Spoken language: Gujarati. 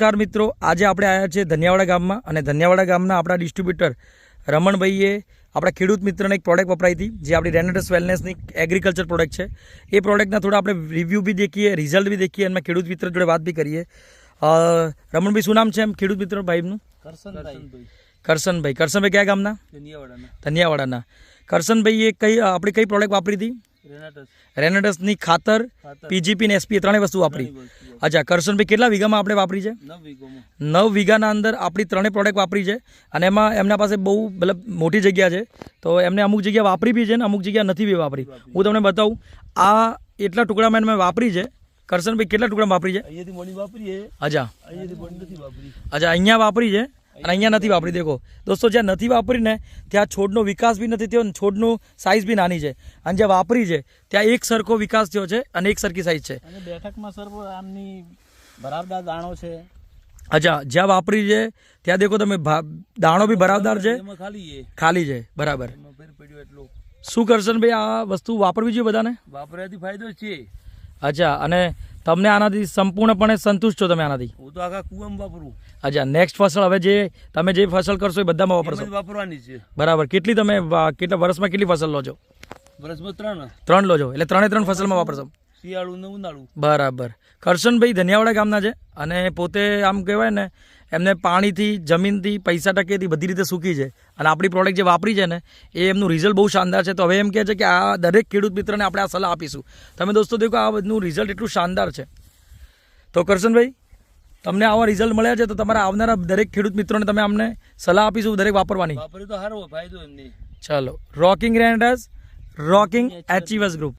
નમસ્કાર મિત્રો, આજે આપણે આવ્યા છીએ ધનિયાવાડા ગામમાં અને ધનિયાવાડા ગામના આપણા ડિસ્ટ્રીબ્યુટર રમણભાઈએ આપણા ખેડૂત મિત્રને એક પ્રોડક્ટ વપરાઈ હતી, જે આપણી રેનેટસ વેલનેસની એગ્રીકલ્ચર પ્રોડક્ટ છે. એ પ્રોડક્ટના થોડા આપણે રિવ્યૂ બી દેખીએ, રિઝલ્ટ બી દેખીએ અને ખેડૂત મિત્ર જોડે વાત બી કરીએ. રમણભાઈ, શું નામ છે એમ ખેડૂત મિત્ર ભાઈનું? કરશનભાઈ. કરશનભાઈ કયા ગામના? ધનિયાવાડાના. કરશનભાઈએ આપણી કઈ પ્રોડક્ટ વાપરી હતી? રેનેટસની ખાતર, પીજીપી ને એસપી ત્રણેય વસ્તુ વાપરી. અચ્છા, કરશનભાઈ કેટલા વીઘામાં આપણે વાપરી છે? 9 વીઘાના અંદર આપણી ત્રણેય પ્રોડક્ટ વાપરી છે અને એમાં એમના પાસે બહુ મતલબ મોટી જગ્યા છે, તો એમને અમુક જગ્યા વાપરી બી છે ને અમુક જગ્યા નથી બી વાપરી. હું તમને બતાવું, આ એટલા ટુકડામાં મેં વાપરી છે. કરશનભાઈ કેટલા ટુકડામાં વાપરી છે? અચ્છા, અહીંયા વાપરી છે અને અહીંયા નથી વાપરી. દેખો દોસ્તો, જ્યાં નથી વાપરી ને ત્યાં છોડનો વિકાસ બી નથી થયો, છોડનો સાઇઝ બી નાની છે, અને જ્યાં વાપરી છે ત્યાં એક સરખો વિકાસ થયો છે અને એક સરખી સાઇઝ છે. અને બેઠકમાં સર આમની ભરાવદાર દાણો છે. અચ્છા, જ્યાં વાપરી છે ત્યાં દેખો તમે, દાણો બી ભરાવદાર છે, ખાલી છે. બરાબર. શું કરશે ભાઈ, આ વસ્તુ વાપરવી જોઈએ બધાને? વાપરવાથી ફાયદો છે. અચ્છા, અને તમને આનાથી સંપૂર્ણપણે સંતુષ્ટ છો તમે આનાથી? હું તો આખા કુવામાં વાપરું. અચ્છા, નેક્સ્ટ ફસલ હવે તમે જે ફસલ કરશો એ બધામાં વાપરશો? વાપરવાની છે. બરાબર. કેટલા વર્ષમાં કેટલી ફસલ લો છો? વર્ષમાં 3 લો છો, એટલે 3 ફસલમાં વાપરશો? શિયાળું ને ઉનાળું. બરાબર. કરશનભાઈ ધનિયાવાડા ગામના છે અને પોતે આમ કહેવાય ને, એમને પાણીથી, જમીનથી, પૈસા ટકેથી બધી રીતે સુખી છે અને આપણી પ્રોડક્ટ જે વાપરી છે ને એ એમનું રિઝલ્ટ બહુ શાનદાર છે. તો હવે એમ કહે છે કે આ દરેક ખેડૂત મિત્રને આપણે આ સલાહ આપીશું. તમે દોસ્તો દેખો, આ બધું રિઝલ્ટ એટલું શાનદાર છે. તો કરશનભાઈ, તમને આવા રિઝલ્ટ મળ્યા છે તો તમારા આવનારા દરેક ખેડૂત મિત્રોને તમે અમને સલાહ આપીશું દરેક વાપરવાની. વાપરી તો સારો ફાયદો એમને. ચલો, રોકિંગ રેનેટસ, રોકિંગ એચઈવસ ગ્રુપ.